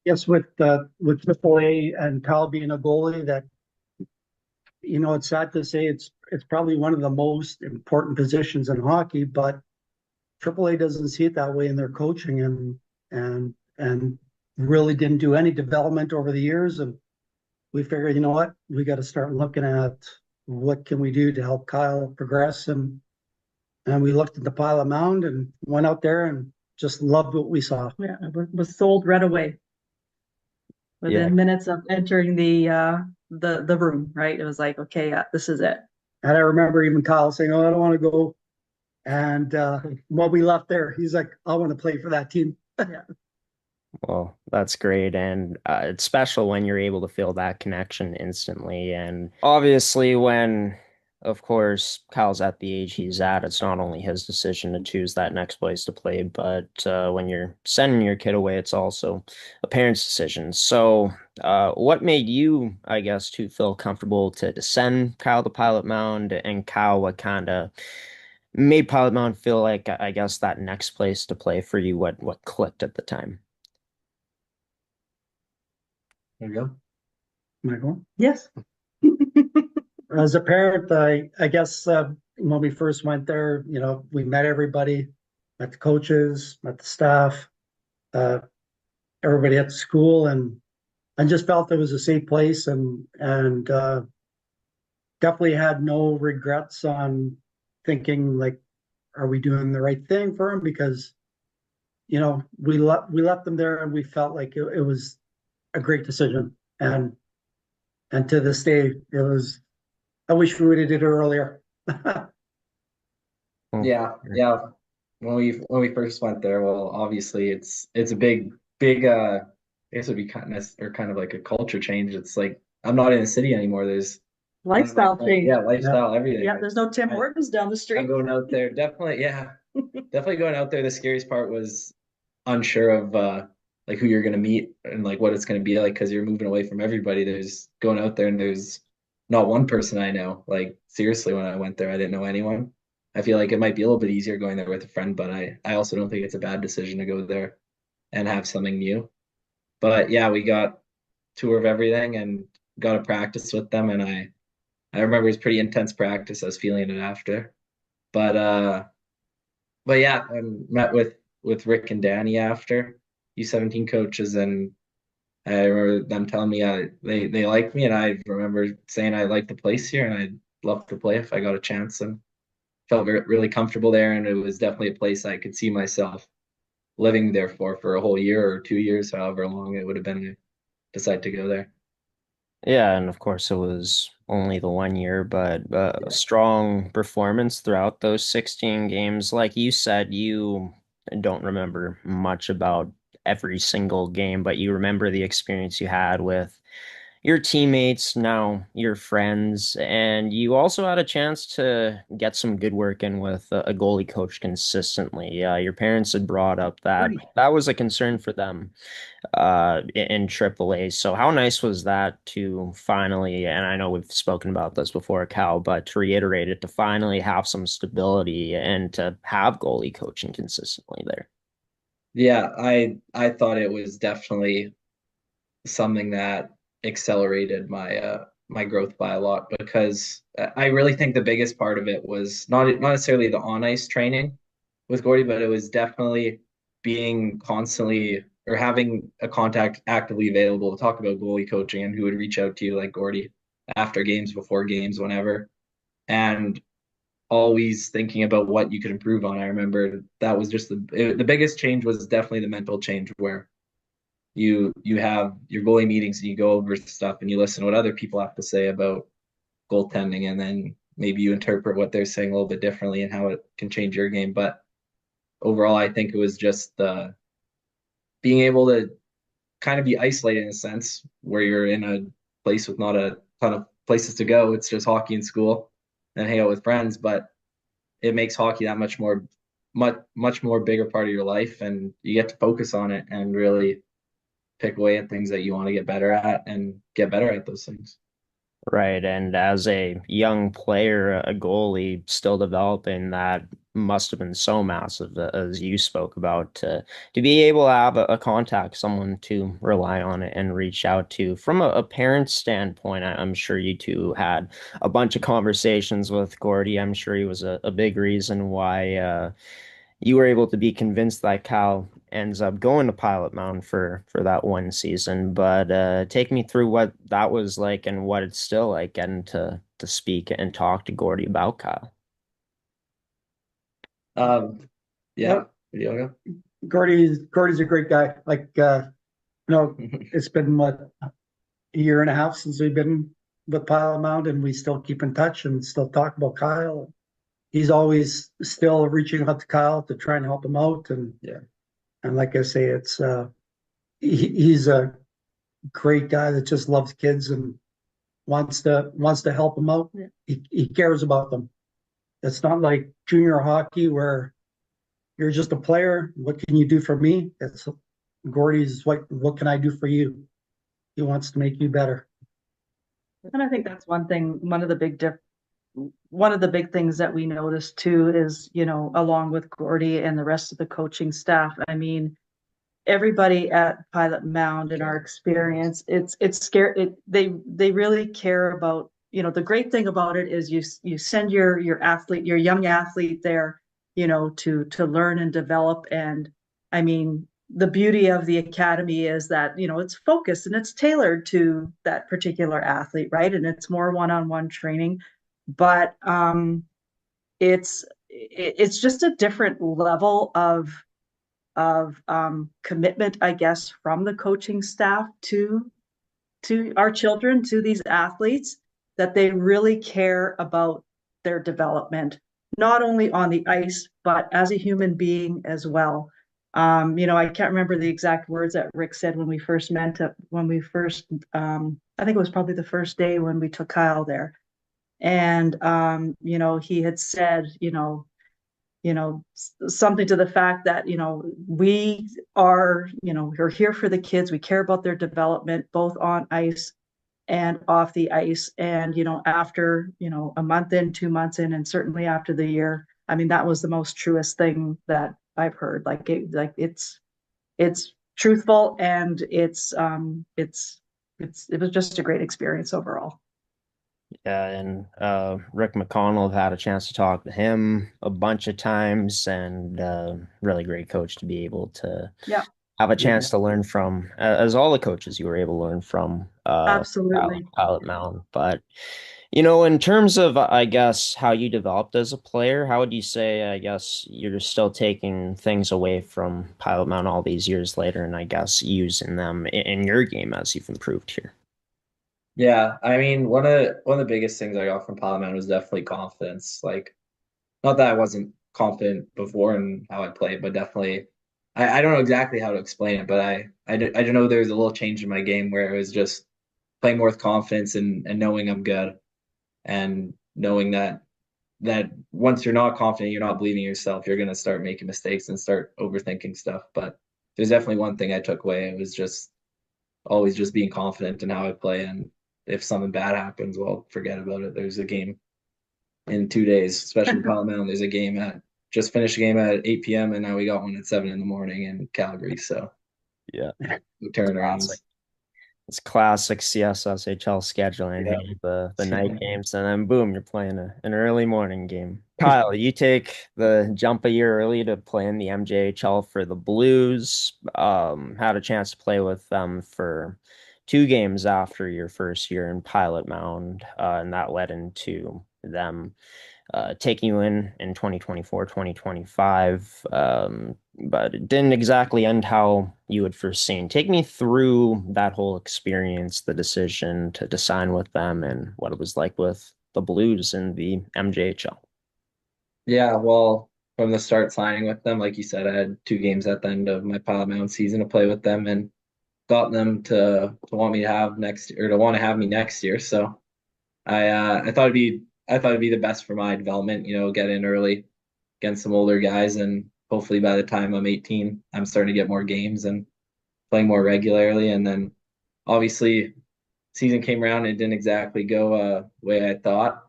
Yes, with AAA and Kyle being a goalie, that it's sad to say it's probably one of the most important positions in hockey, but AAA doesn't see it that way in their coaching and really didn't do any development over the years. And we figured, you know what, we got to start looking at what can we do to help Kyle progress. And we looked at the Pilot Mound and went out there and just loved what we saw. Yeah, it was sold right away Yeah. within minutes of entering the room, right? It was like, okay, yeah, this is it. And I remember even Kyle saying, "Oh, I don't want to go." And when we left there, he's like, "I want to play for that team." Yeah. Well, that's great. And it's special when you're able to feel that connection instantly. And obviously, when, of course, Kyle's at the age he's at, it's not only his decision to choose that next place to play, but when you're sending your kid away, it's also a parent's decision. So, what made you, I guess, to feel comfortable to send Kyle to Pilot Mound? And Kyle, what kind of made Pilot Mound feel like, I guess, that next place to play for you? What clicked at the time? There you go. Michael, Yes. as a parent, I guess when we first went there, we met everybody, met the coaches, met the staff, uh, everybody at the school, and I just felt it was a safe place, and definitely had no regrets on thinking like, are we doing the right thing for him? Because we left them there, and we felt like it was a great decision, and to this day, it was. I wish we would have did it earlier. Oh, Yeah. When we first went there, well, obviously it's a big I guess it'd be kind of like a culture change. It's like I'm not in the city anymore. There's Lifestyle change. yeah, lifestyle, everything. Yeah, there's no Tim Hortons down the I'm street. going out there. Definitely, yeah. Definitely going out there. The scariest part was unsure of like who you're gonna meet and like what it's gonna be like because you're moving away from everybody. There's going out there and there's not one person I know. Like seriously, when I went there, I didn't know anyone. I feel like it might be a little bit easier going there with a friend, but I also don't think it's a bad decision to go there and have something new. But yeah, we got tour of everything and got to practice with them, and I remember it was pretty intense practice. I was feeling it after, but yeah, I met with Rick and Danny after U17 coaches, and I remember them telling me they liked me, and I remember saying I liked the place here and I'd love to play if I got a chance, and felt really comfortable there, and it was definitely a place I could see myself living there for a whole year or 2 years, however long it would have been to decide to go there. yeah, and of course it was only the 1 year, but a Yeah. strong performance throughout those 16 games. Like you said, you don't remember much about every single game, but you remember the experience you had with your teammates, now your friends, and you also had a chance to get some good work in with a goalie coach consistently. Your parents had brought up that Right. that was a concern for them in AAA. So how nice was that to finally, and I know we've spoken about this before, Cal, but to reiterate it, to finally have some stability and to have goalie coaching consistently there. Yeah, I thought it was definitely something that accelerated my growth by a lot because I really think the biggest part of it was not necessarily the on ice training with Gordie, but it was definitely being constantly or having a contact actively available to talk about goalie coaching, and who would reach out to you like Gordie after games, before games, whenever, and always thinking about what you could improve on. I remember that was just the biggest change was definitely the mental change, where you have your goalie meetings and you go over stuff and you listen to what other people have to say about goaltending, and then maybe you interpret what they're saying a little bit differently and how it can change your game. But overall, I think it was just being able to kind of be isolated in a sense, where you're in a place with not a ton of places to go. It's just hockey and school and hang out with friends, but it makes hockey that much more bigger part of your life, and you get to focus on it and really pick away at things that you want to get better at and get better at those things. Right. And as a young player, a goalie still developing, that must have been so massive, as you spoke about, to be able to have a contact, someone to rely on and reach out to. From a parent's standpoint, I'm sure you two had a bunch of conversations with Gordie. I'm sure he was a big reason why you were able to be convinced that Cal ends up going to Pilot Mountain for that one season. But take me through what that was like and what it's still like getting to speak and talk to Gordie about Kyle. Yeah. Yoga. Gordie's a great guy. Like, it's been what, a year and a half since we've been with Pilot Mountain, and we still keep in touch and still talk about Kyle. He's always still reaching out to Kyle to try and help him out. And Yeah. And like I say, he's a great guy that just loves kids and wants to help them out. He cares about them. It's not like junior hockey where you're just a player. What can you do for me? It's Gordie's, what can I do for you? He wants to make you better. And I think that's one thing, one of the big things that we noticed too is, along with Gordie and the rest of the coaching staff, I mean, everybody at Pilot Mound, in our experience, it's scary. They really care about, the great thing about it is you send your young athlete there, to learn and develop. And I mean, the beauty of the academy is that, it's focused and it's tailored to that particular athlete, right? And it's more one-on-one training, but it's just a different level of commitment, I guess, from the coaching staff to our children, to these athletes, that they really care about their development, not only on the ice, but as a human being as well. I can't remember the exact words that Rick said when we first met, I think it was probably the first day when we took Kyle there. And, he had said, something to the fact that, we are, we're here for the kids. We care about their development, both on ice and off the ice. And, after, a month in, 2 months in, and certainly after the year, I mean, that was the most truest thing that I've heard. It's truthful, and it was just a great experience overall. Yeah, and Rick McConnell, have had a chance to talk to him a bunch of times, and really great coach to be able to Yeah, have a chance to learn from, as all the coaches you were able to learn from absolutely. Pilot Mountain. But in terms of, I guess, how you developed as a player, how would you say, I guess, you're still taking things away from Pilot Mountain all these years later, and I guess using them in your game as you've improved here? Yeah, I mean, one of the biggest things I got from Pilot Mountain was definitely confidence. Like, not that I wasn't confident before in how I played, but definitely, I don't know exactly how to explain it, but I don't know, there was a little change in my game where it was just playing more with confidence, and knowing I'm good, and knowing that once you're not confident, you're not believing in yourself, you're gonna start making mistakes and start overthinking stuff. But there's definitely one thing I took away. It was just always just being confident in how I play, and if something bad happens, well, forget about it. There's a game in 2 days, especially in Pilot Mountain. There's a game just finished a game at 8 p.m. and now we got one at 7 in the morning in Calgary. So Yeah, we turn classic. around. It's classic CSSHL scheduling, Yeah. hey, the night games, and then boom, you're playing an early morning game. Kyle, you take the jump a year early to play in the MJHL for the Blues. Had a chance to play with them for 2 games after your first year in Pilot Mound, and that led into them taking you in 2024, 2025. But it didn't exactly end how you had foreseen. Take me through that whole experience, the decision to sign with them, and what it was like with the Blues in the MJHL. Yeah, well, from the start signing with them, like you said, I had 2 games at the end of my Pilot Mountain season to play with them and got them to want me to have next or to want to have me next year. So I thought it'd be the best for my development, get in early against some older guys and hopefully by the time I'm 18, I'm starting to get more games and playing more regularly. And then obviously season came around and it didn't exactly go way I thought.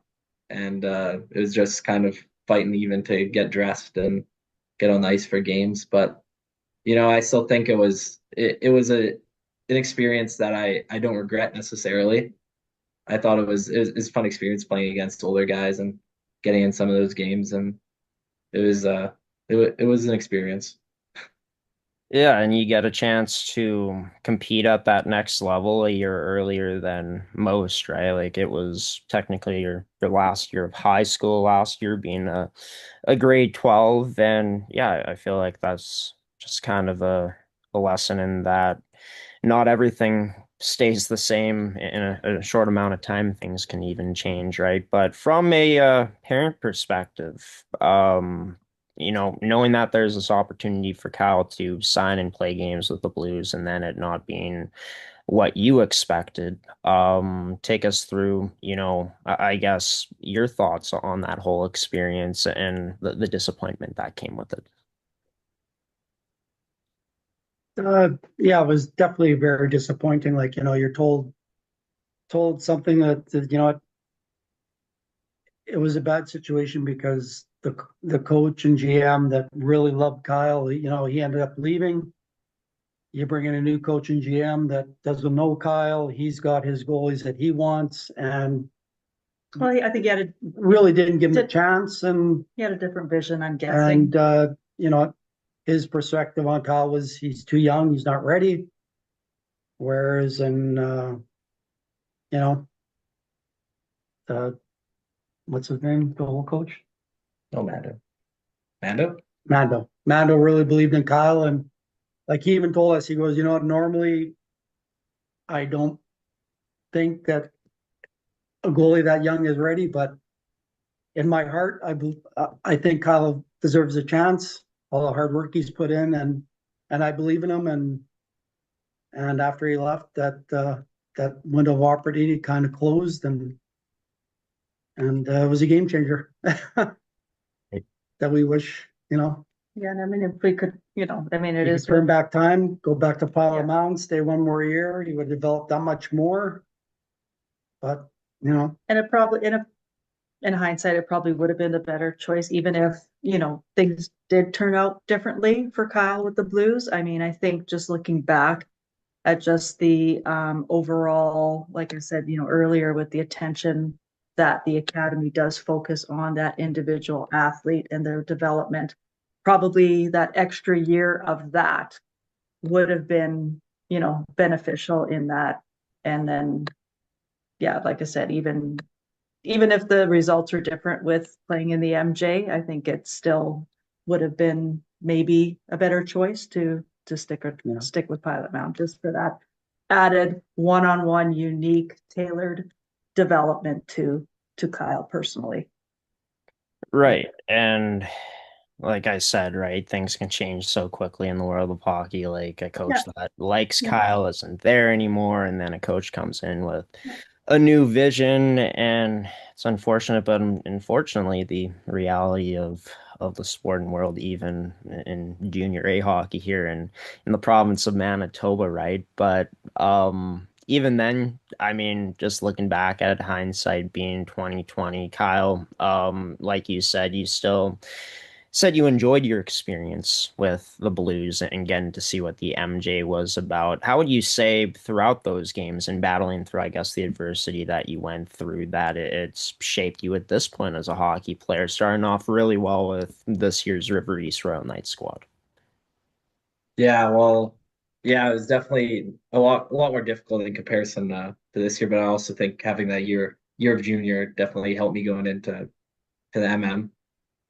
And it was just kind of fighting even to get dressed and get on the ice for games. But I still think it was an experience that I don't regret necessarily. I thought it was a fun experience playing against older guys and getting in some of those games, and it was it was an experience. Yeah, and you get a chance to compete at that next level a year earlier than most, right? Like it was technically your last year of high school last year being a grade 12. And yeah, I feel like that's just kind of a lesson in that not everything stays the same in a short amount of time. Things can even change, right? But from a parent perspective, knowing that there's this opportunity for Kyle to sign and play games with the Blues and then it not being what you expected, take us through, I guess your thoughts on that whole experience and the disappointment that came with it. Yeah, it was definitely very disappointing. Like, you're told something that it was a bad situation because the coach and GM that really loved Kyle, he ended up leaving. You bring in a new coach and GM that doesn't know Kyle. He's got his goalies that he wants, and Well, I think really didn't give him a chance. And he had a different vision, I'm guessing. his perspective on Kyle was he's too young, he's not ready. Whereas you know, uh, what's his name? The whole coach? No, Mando. Mando? Mando really believed in Kyle, and like he even told us, he goes, normally I don't think that a goalie that young is ready, but in my heart, I think Kyle deserves a chance. All the hard work he's put in, and I believe in him. And after he left, that window of opportunity kind of closed, and it was a game changer that we wish, Yeah, and I mean, if we could, I mean, it you is could turn back time, go back to Pilot Yeah. Mountain, stay one more year, you would develop that much more. But and it probably in hindsight, it probably would have been a better choice, even if, things did turn out differently for Kyle with the Blues. I mean, I think just looking back at just the overall, like I said, earlier with the attention that the academy does focus on that individual athlete and their development, probably that extra year of that would have been, beneficial in that. And then, yeah, like I said, even if the results are different with playing in the MJ, I think it still would have been maybe a better choice to stick with Pilot Mountain just for that added one-on-one, unique, tailored development to Kyle personally. Right. And like I said, right, things can change so quickly in the world of hockey. Like a coach Yeah. that likes Yeah. Kyle isn't there anymore, and then a coach comes in with Yeah. a new vision, and it's unfortunate, but unfortunately, the reality of the sporting world, even in junior A hockey here in the province of Manitoba, right? But even then, I mean, just looking back at hindsight being 2020, Kyle, like you said, you still said you enjoyed your experience with the Blues and getting to see what the MJ was about. How would you say throughout those games and battling through, I guess, the adversity that you went through, that it's shaped you at this point as a hockey player, starting off really well with this year's River East Royal Knights squad? Yeah, well, yeah, it was definitely a lot more difficult in comparison to this year. But I also think having that year of junior definitely helped me going into the MM.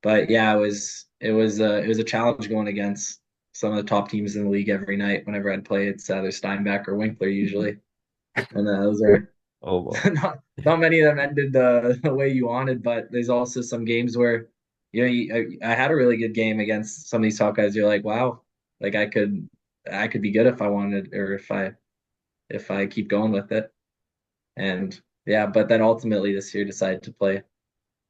But yeah, it was a challenge going against some of the top teams in the league every night. Whenever I'd play, it's either Steinbach or Winkler usually, and those are Oh, well. not many of them ended the way you wanted. But there's also some games where I had a really good game against some of these top guys. You're like, wow, like I could be good if I wanted, or if I keep going with it. And yeah, but then ultimately this year decided to play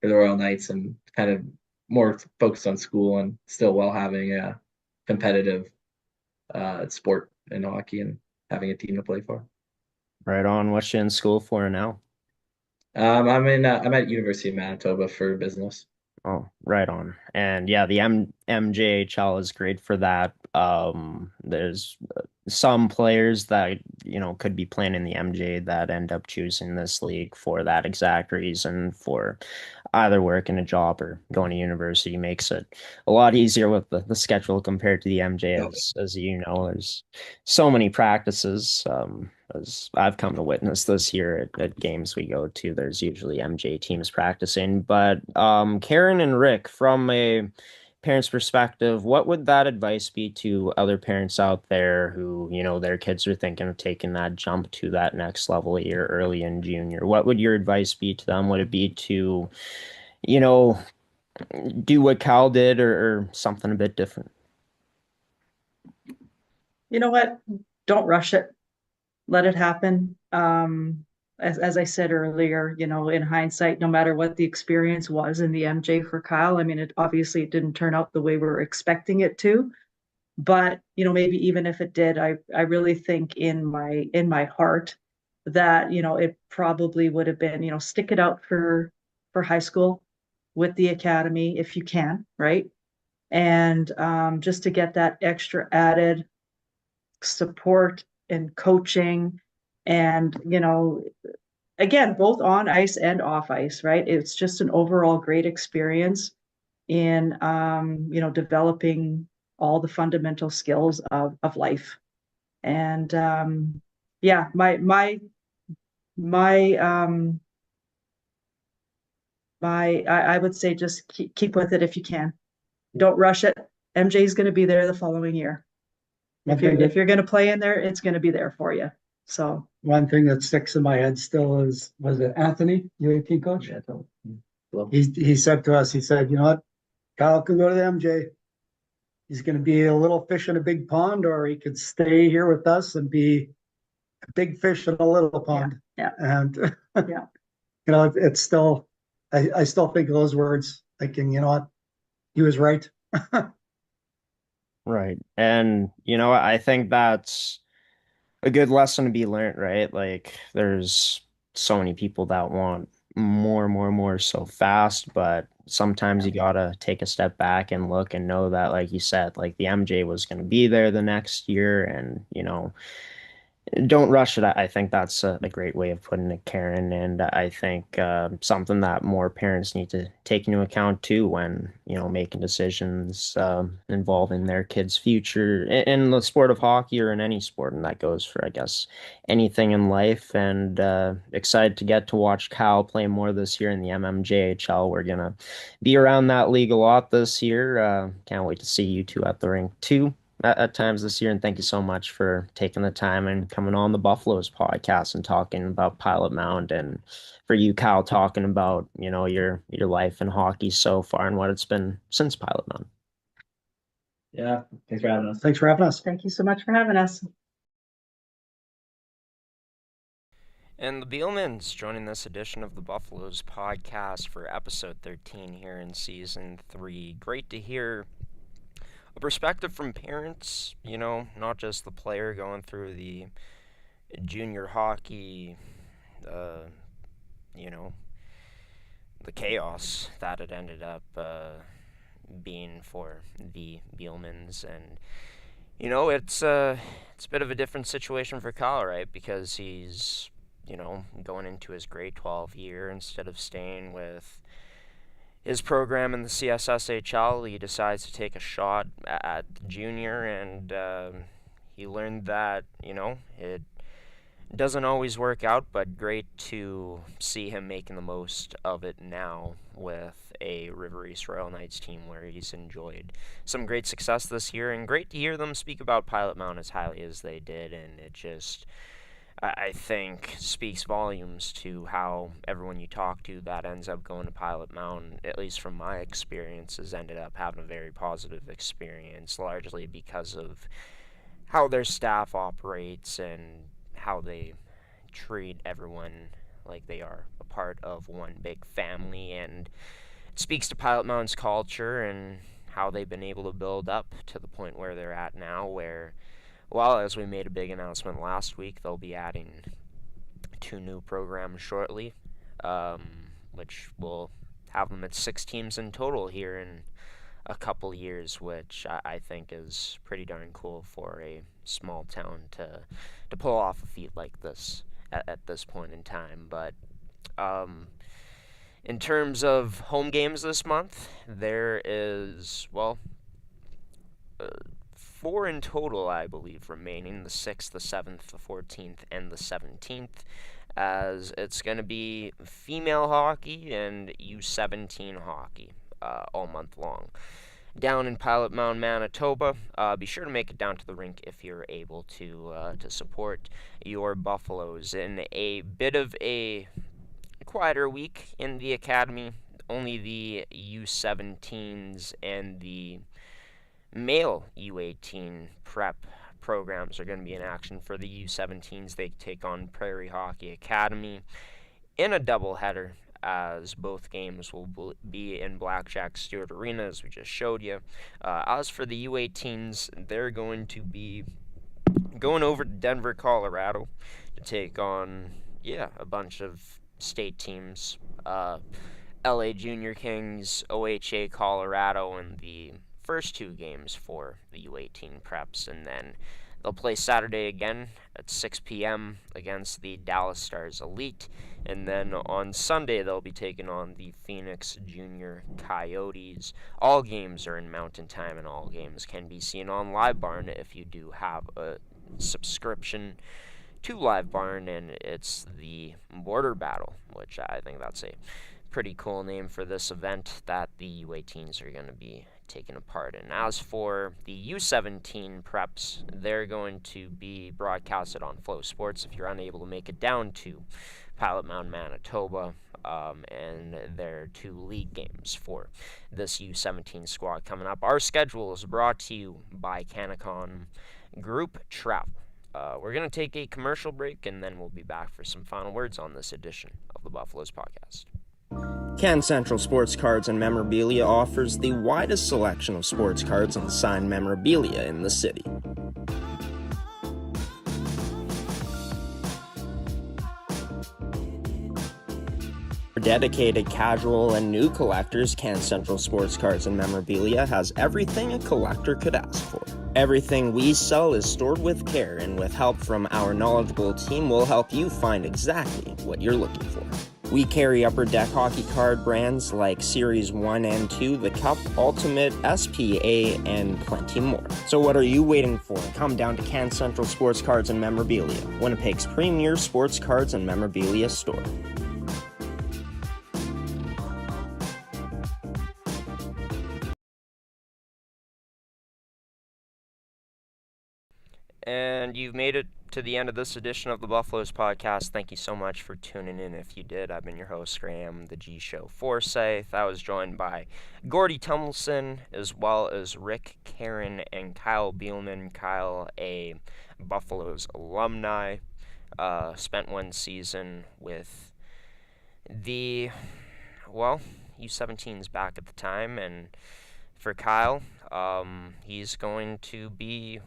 for the Royal Knights and kind of more focused on school and still while having a competitive sport in hockey and having a team to play for. Right on. What you in school for now? I'm at University of Manitoba for business. Oh, right on. And yeah, the MJHL is great for that. There's some players that, could be playing in the MJ that end up choosing this league for that exact reason, for either working a job or going to university. Makes it a lot easier with the schedule compared to the MJ, as you know. There's so many practices. As I've come to witness this year at games we go to, there's usually MJ teams practicing. But Karen and Rick, from a parent's perspective, what would that advice be to other parents out there who, their kids are thinking of taking that jump to that next level year early in junior? What would your advice be to them? Would it be to, you know, do what Cal did, or something a bit different? You know what? Don't rush it. Let it happen. As I said earlier, in hindsight, no matter what the experience was in the MJ for Kyle, I mean, it didn't turn out the way we were expecting it to. But, maybe even if it did, I really think in my heart that, it probably would have been, stick it out for high school with the academy if you can, right? And just to get that extra added support and coaching and, again, both on ice and off ice, right? It's just an overall great experience in, developing all the fundamental skills of life. And yeah, my I would say just keep with it if you can. Don't rush it. MJ is going to be there the following year. If you're going to play in there, it's going to be there for you. So One thing that sticks in my head still is, was it Anthony, UAP coach? Yeah, well, He said to us, he said, you know what, Kyle can go to the MJ. He's going to be a little fish in a big pond, or he could stay here with us and be a big fish in a little pond. yeah. And Yeah. it's still, I still think of those words, thinking, you know what, he was right. Right. And, I think that's a good lesson to be learned, right? Like, there's so many people that want more, more, more so fast, but sometimes you gotta take a step back and look and know that, like you said, like the MJ was going to be there the next year, and, don't rush it. I think that's a great way of putting it, Karen. And I think something that more parents need to take into account too when, making decisions involving their kids' future in the sport of hockey or in any sport. And that goes for, I guess, anything in life. And excited to get to watch Cal play more this year in the MMJHL. We're going to be around that league a lot this year. Can't wait to see you two at the rink too at times this year. And thank you so much for taking the time and coming on the Buffaloes podcast and talking about Pilot Mound, and for you, Kyle, talking about, your life in hockey so far and what it's been since Pilot Mound. yeah, thanks for having us. Thanks for having us. Thank you so much for having us. And the Beilmans joining this edition of the Buffaloes podcast for episode 13 here in season 3. Great to hear a perspective from parents, not just the player going through the junior hockey, the chaos that it ended up, being for the Beilmans. And it's a bit of a different situation for Kyle, right? Because he's going into his grade 12 year instead of staying with his program in the CSSHL. He decides to take a shot at the junior, and he learned that it doesn't always work out, but great to see him making the most of it now with a River East Royal Knights team where he's enjoyed some great success this year, and great to hear them speak about Pilot Mountain as highly as they did. And it just, I think, speaks volumes to how everyone you talk to that ends up going to Pilot Mountain, at least from my experiences, ended up having a very positive experience, largely because of how their staff operates and how they treat everyone like they are a part of one big family. And it speaks to Pilot Mountain's culture and how they've been able to build up to the point where they're at now, where, well, as we made a big announcement last week, they'll be adding 2 new programs shortly, which will have them at 6 teams in total here in a couple years, which I think is pretty darn cool for a small town to pull off a feat like this at this point in time. But in terms of home games this month, there is, 4 in total, I believe, remaining: the 6th, the 7th, the 14th, and the 17th, as it's going to be female hockey and U17 hockey all month long down in Pilot Mountain, Manitoba. Be sure to make it down to the rink if you're able to support your Buffaloes. In a bit of a quieter week in the academy, only the U17s and the male U18 prep programs are going to be in action. For the U17s, they take on Prairie Hockey Academy in a doubleheader, as both games will be in Blackjack Stewart Arena, as we just showed you. As for the U18s, they're going to be going over to Denver, Colorado to take on, a bunch of state teams. LA Junior Kings, OHA Colorado, and the first 2 games for the U18 preps. And then they'll play Saturday again at 6 p.m. against the Dallas Stars Elite. And then on Sunday, they'll be taking on the Phoenix Junior Coyotes. All games are in Mountain Time, and all games can be seen on Live Barn if you do have a subscription to Live Barn, and it's the Border Battle, which I think that's a pretty cool name for this event that the U18s are going to be taking a part in. As for the U17 preps, they're going to be broadcasted on Flow Sports if you're unable to make it down to Pilot Mountain, Manitoba, and there are 2 league games for this U17 squad coming up. Our schedule is brought to you by Canacon Group Travel. We're going to take a commercial break, and then we'll be back for some final words on this edition of the Buffaloes podcast. Can Central Sports Cards and Memorabilia offers the widest selection of sports cards and signed memorabilia in the city. For dedicated casual and new collectors, Can Central Sports Cards and Memorabilia has everything a collector could ask for. Everything we sell is stored with care, and with help from our knowledgeable team, we'll help you find exactly what you're looking for. We carry Upper Deck hockey card brands like Series 1 and 2, The Cup, Ultimate, SPA, and plenty more. So what are you waiting for? Come down to Can Central Sports Cards and Memorabilia, Winnipeg's premier sports cards and memorabilia store. And you've made it to the end of this edition of the Buffaloes podcast. Thank you so much for tuning in. If you did, I've been your host, Graham, the G Show Forsyth. I was joined by Gordie Tumilson, as well as Rick, Karen, and Kyle Beilman. Kyle, a Buffaloes alumni, spent 1 season with the, U17s back at the time. And for Kyle, he's going to be,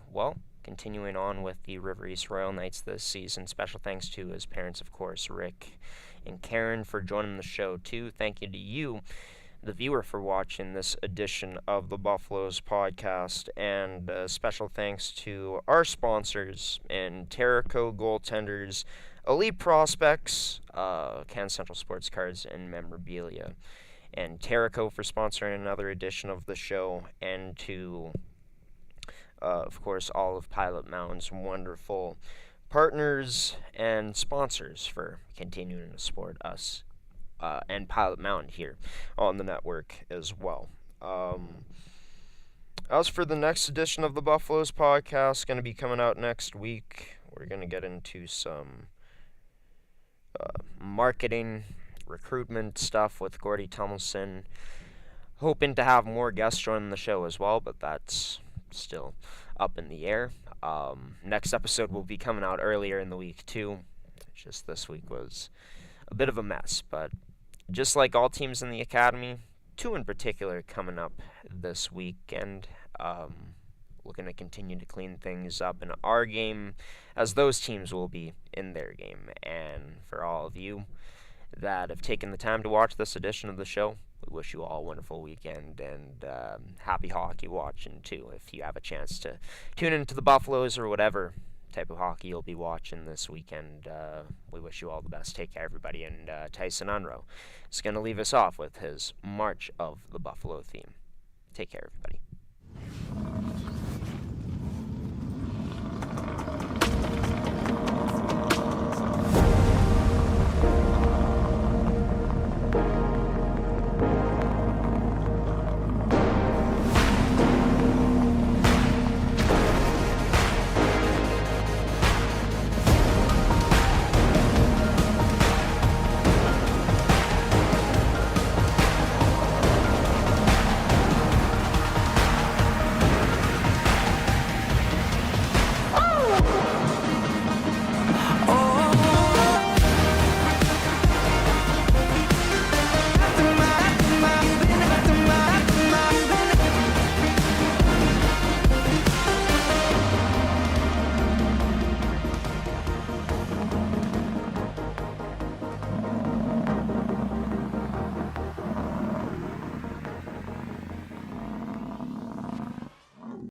continuing on with the River East Royal Knights this season. Special thanks to his parents, of course, Rick and Karen, for joining the show, too. Thank you to you, the viewer for watching this edition of the Buffaloes podcast, and special thanks to our sponsors in Terrico Goaltenders, Elite Prospects, Can Central Sports Cards, and Memorabilia, and Terrico for sponsoring another edition of the show, and to, of course, all of Pilot Mountain's wonderful partners and sponsors for continuing to support us and Pilot Mountain here on the network as well. As for the next edition of the Buffaloes podcast, going to be coming out next week. We're going to get into some marketing, recruitment stuff with Gordie Tumilson. Hoping to have more guests join the show as well, but that's still up in the air. Next episode will be coming out earlier in the week too. Just this week was a bit of a mess, but just like all teams in the academy, two in particular coming up this weekend. Looking to continue to clean things up in our game, as those teams will be in their game. And for all of you that have taken the time to watch this edition of the show, we wish you all a wonderful weekend and happy hockey watching too. If you have a chance to tune into the Buffaloes or whatever type of hockey you'll be watching this weekend, we wish you all the best. Take care, everybody. And Tyson Unruh is going to leave us off with his March of the Buffalo theme. Take care, everybody.